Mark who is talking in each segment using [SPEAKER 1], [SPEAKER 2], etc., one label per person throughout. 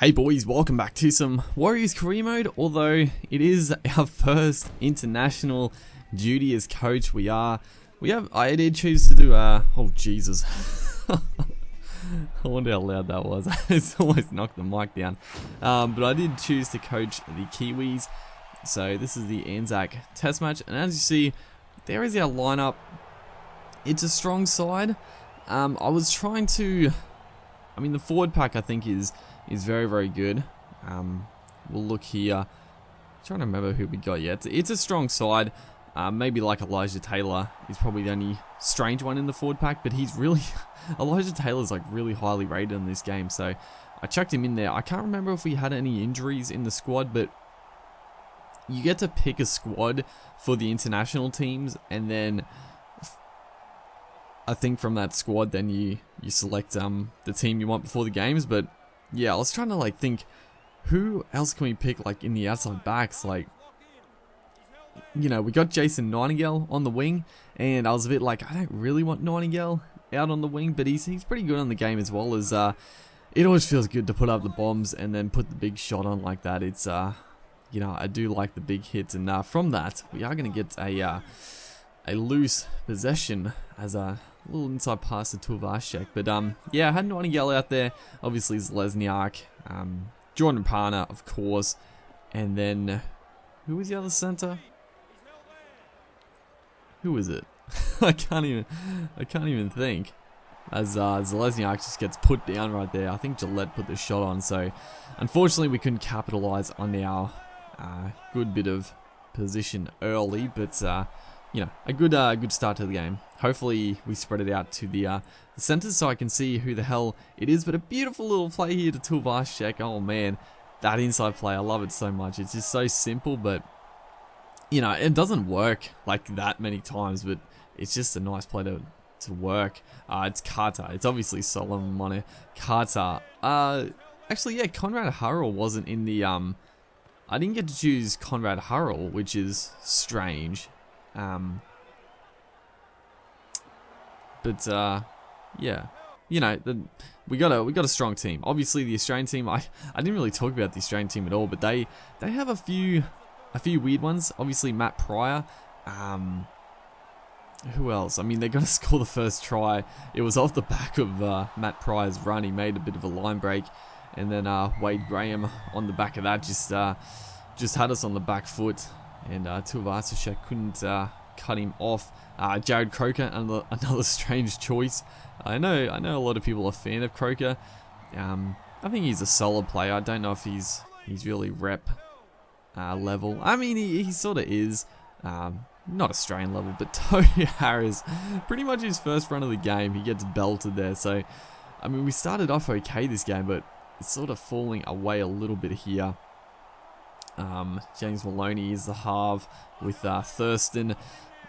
[SPEAKER 1] Hey boys, welcome back to some Warriors career mode. Although it is our first international duty as coach, I did choose to do oh Jesus. I wonder how loud that was. It's almost knocked the mic down. But I did choose to coach the Kiwis. So this is the Anzac test match, and as you see, there is our lineup. It's a strong side. I was trying to, the forward pack I think is very, very good. We'll look here. I'm trying to remember who we got yet. It's a strong side. Maybe like Elijah Taylor is probably the only strange one in the forward pack, but he's really Elijah Taylor's like really highly rated in this game, so I chucked him in there. I can't remember if we had any injuries in the squad, but you get to pick a squad for the international teams, and then I think from that squad, then you select the team you want before the games. But yeah, I was trying to like think, who else can we pick like in the outside backs? Like, we got Jason Nightingale on the wing, and I was a bit like, I don't really want Nightingale out on the wing, but he's pretty good on the game as well. As it always feels good to put up the bombs and then put the big shot on like that. It's I do like the big hits, and from that we are going to get a loose possession as a little inside pass to Tuvashek. But yeah, I had Nightingale out there. Obviously Zlesniak, Jordan Parner, of course, and then who was the other center? Who was it? I can't even think. As Zlesniak just gets put down right there. I think Gillette put the shot on, so unfortunately we couldn't capitalize on our good bit of position early, but a good start to the game. Hopefully we spread it out to the centers so I can see who the hell it is. But a beautiful little play here to Tuvashek. Oh man, that inside play, I love it so much. It's just so simple, but it doesn't work like that many times, but it's just a nice play to work. It's Carter. It's obviously Solomon Carter. Actually, yeah, Conrad Hurrell wasn't in the I didn't get to choose Conrad Hurrell, which is strange. But yeah, we got a strong team. Obviously, the Australian team. I didn't really talk about the Australian team at all, but they have a few weird ones. Obviously, Matt Pryor. Who else? They're going to score the first try. It was off the back of Matt Pryor's run. He made a bit of a line break, and then Wade Graham on the back of that just had us on the back foot, and Tuvashek couldn't cut him off. Jared Croker, another strange choice. I know a lot of people are a fan of Croker. I think he's a solid player. I don't know if he's really rep level. He sort of is. Not Australian level, but Toby Harris, pretty much his first run of the game, he gets belted there. So, we started off okay this game, but it's sort of falling away a little bit here. James Maloney is the half with Thurston.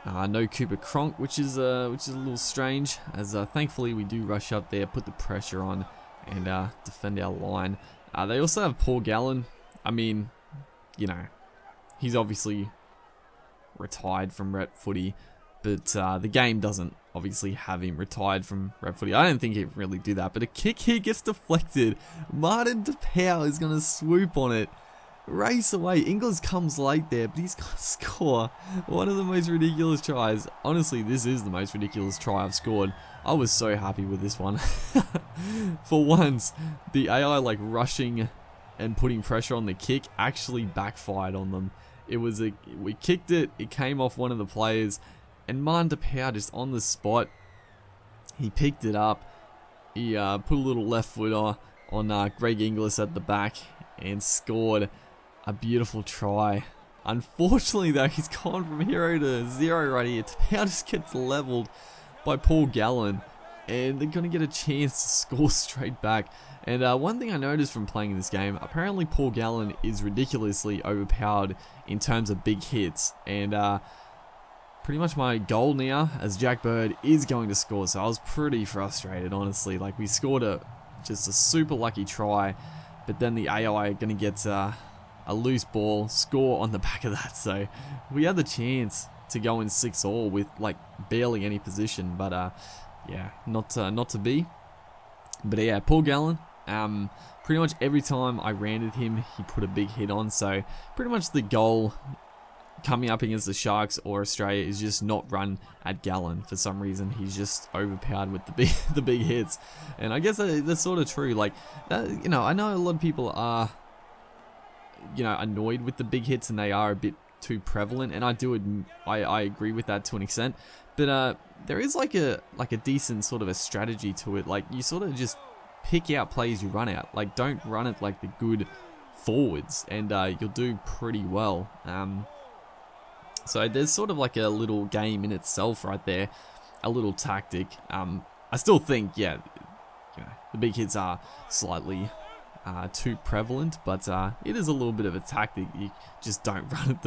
[SPEAKER 1] No Cooper Cronk, which is a little strange, as thankfully we do rush up there, put the pressure on, and defend our line. They also have Paul Gallen. He's obviously retired from rep footy, but the game doesn't obviously have him retired from rep footy. I don't think he'd really do that, but a kick here gets deflected. Martin DePau is going to swoop on it, race away. Ingles comes late there, but he's going to score one of the most ridiculous tries. Honestly, this is the most ridiculous try I've scored. I was so happy with this one. For once, the AI rushing and putting pressure on the kick actually backfired on them. We kicked it, it came off one of the players, and Martin DePau just on the spot, he picked it up, he put a little left foot on Greg Inglis at the back, and scored a beautiful try. Unfortunately though, he's gone from hero to zero right here. DePau just gets leveled by Paul Gallen, and they're going to get a chance to score straight back. And one thing I noticed from playing in this game, apparently Paul Gallen is ridiculously overpowered in terms of big hits. And pretty much my goal now, as Jack Bird is going to score. So I was pretty frustrated, honestly. We scored just a super lucky try, but then the AI are going to get a loose ball, score on the back of that. So we had the chance to go in 6-all with barely any position, but yeah, not to be. But yeah, Paul Gallen, Pretty much every time I ran at him, he put a big hit on. So pretty much the goal coming up against the Sharks or Australia is just not run at Gallen. For some reason, he's just overpowered with the big hits. And I guess that's sort of true. Like, you know, I know a lot of people are, you know, annoyed with the big hits, and they are a bit too prevalent, and I agree with that to an extent. But there is like a decent sort of a strategy to it. Like, you sort of just pick out plays you run out. Like, don't run it like the good forwards, and you'll do pretty well. So there's sort of like a little game in itself right there, a little tactic. I still think, yeah, you know, the big hits are slightly too prevalent, but it is a little bit of a tactic. You just don't run at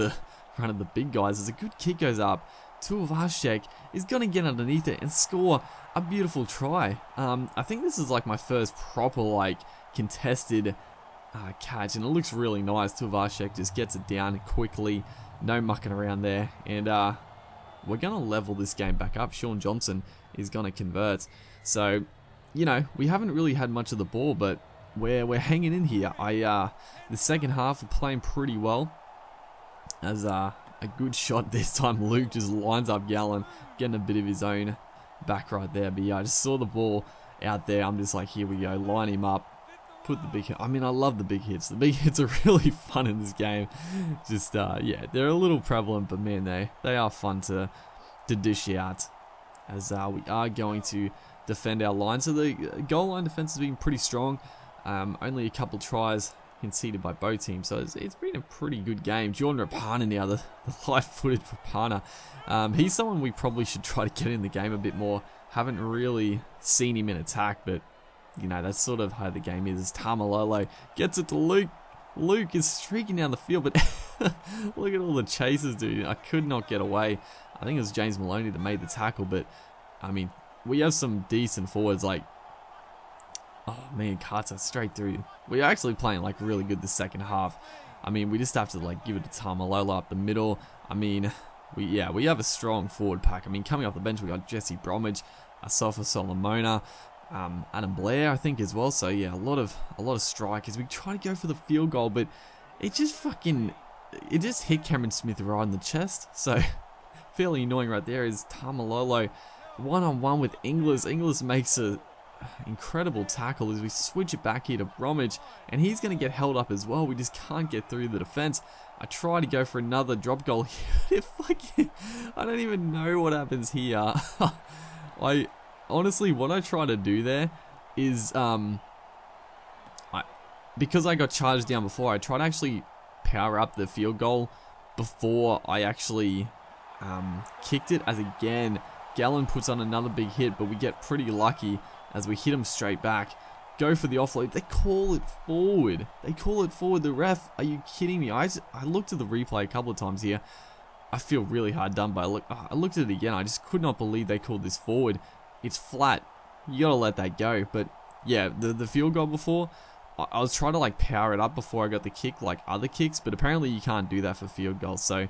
[SPEAKER 1] the big guys. As a good kick goes up, Tuivasa-Sheck is going to get underneath it and score a beautiful try. I think this is like my first proper like contested catch, and it looks really nice. Tuivasa-Sheck just gets it down quickly, no mucking around there, and we're going to level this game back up. Sean Johnson is going to convert. So, you know, we haven't really had much of the ball, but we're hanging in here. The second half we're playing pretty well. As a good shot this time, Luke just lines up Gallen, getting a bit of his own back right there. But yeah, I just saw the ball out there. I'm just like, here we go, line him up, put the big hit. I mean, I love the big hits. The big hits are really fun in this game. Just yeah, they're a little prevalent, but man, they are fun to dish out. As we are going to defend our line. So the goal line defense has been pretty strong. Only a couple tries conceded by both teams, so it's been a pretty good game. Jordan Rapana now, the light-footed Rapana. He's someone we probably should try to get in the game a bit more. Haven't really seen him in attack, but you know, that's sort of how the game is. Tamalolo gets it to Luke. Luke is streaking down the field, but look at all the chases, dude. I could not get away. I think it was James Maloney that made the tackle, but I mean, we have some decent forwards like, oh man, Carter straight through. We're actually playing like really good the second half. I mean, we just have to like give it to Tamalolo up the middle. I mean, we have a strong forward pack. I mean, coming off the bench, we got Jesse Bromwich, Asafa Solomona, Adam Blair, I think, as well. So yeah, a lot of strikers. We try to go for the field goal, but it just hit Cameron Smith right in the chest. So fairly annoying right there. Is Tamalolo one-on-one with Inglis. Inglis makes a incredible tackle as we switch it back here to Bromwich, and he's going to get held up as well. We just can't get through the defense. I try to go for another drop goal here. I don't even know what happens here. Honestly, what I try to do there is, because I got charged down before, I try to actually power up the field goal before I actually kicked it, as again, Gallen puts on another big hit, but we get pretty lucky as we hit him straight back. Go for the offload. They call it forward. The ref, are you kidding me? I looked at the replay a couple of times here. I feel really hard done by. I looked at it again. I just could not believe they called this forward. It's flat. You gotta let that go. But yeah, the field goal before, I was trying to like power it up before I got the kick like other kicks, but apparently you can't do that for field goals. So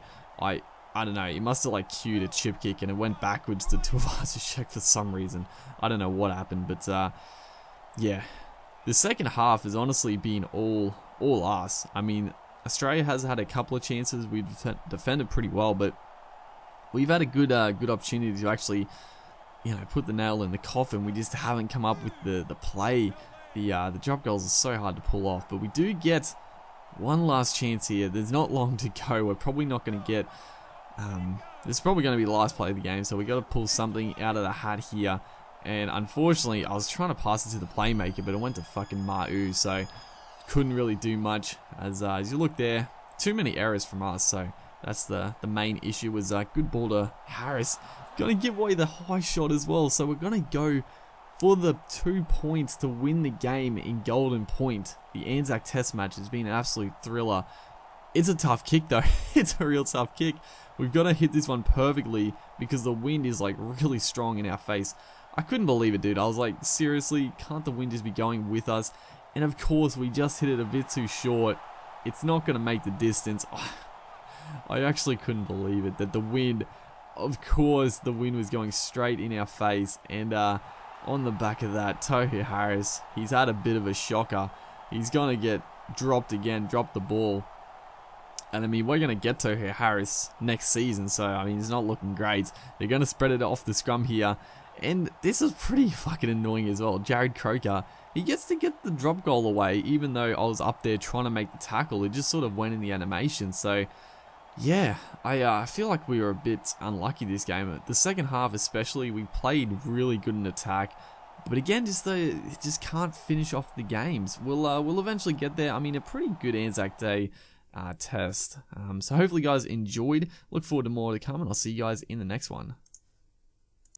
[SPEAKER 1] I don't know, it must have like cued a chip kick and it went backwards to Tuivasa-Sheck for some reason. I don't know what happened, but yeah, the second half has honestly been all us. I mean, Australia has had a couple of chances. We've defended pretty well, but we've had a good opportunity to actually, you know, put the nail in the coffin. We just haven't come up with the play. The drop goals are so hard to pull off, but we do get one last chance here. There's not long to go. We're probably not going to get. This is probably going to be the last play of the game, so we got to pull something out of the hat here. And unfortunately, I was trying to pass it to the playmaker, but it went to fucking Ma'u, so couldn't really do much. As you look there, too many errors from us, so that's the main issue. Was good ball to Harris. Going to give away the high shot as well, so we're going to go for the 2 points to win the game in Golden Point. The Anzac Test match has been an absolute thriller. It's a tough kick though. It's a real tough kick. We've got to hit this one perfectly because the wind is like really strong in our face. I couldn't believe it, dude. I was like, seriously, can't the wind just be going with us? And of course, we just hit it a bit too short. It's not going to make the distance. I actually couldn't believe it that the wind, of course, the wind was going straight in our face. And on the back of that, Tohu Harris, he's had a bit of a shocker. He's going to get dropped again, drop the ball. And I mean, we're going to get Tohu Harris next season, so I mean, he's not looking great. They're going to spread it off the scrum here. And this is pretty fucking annoying as well. Jared Croker, he gets to get the drop goal away, even though I was up there trying to make the tackle. It just sort of went in the animation. So, yeah, I feel like we were a bit unlucky this game. The second half especially, we played really good in attack. But again, just can't finish off the games. We'll eventually get there. I mean, a pretty good Anzac Day test. So hopefully you guys enjoyed. Look forward to more to come, and I'll see you guys in the next one.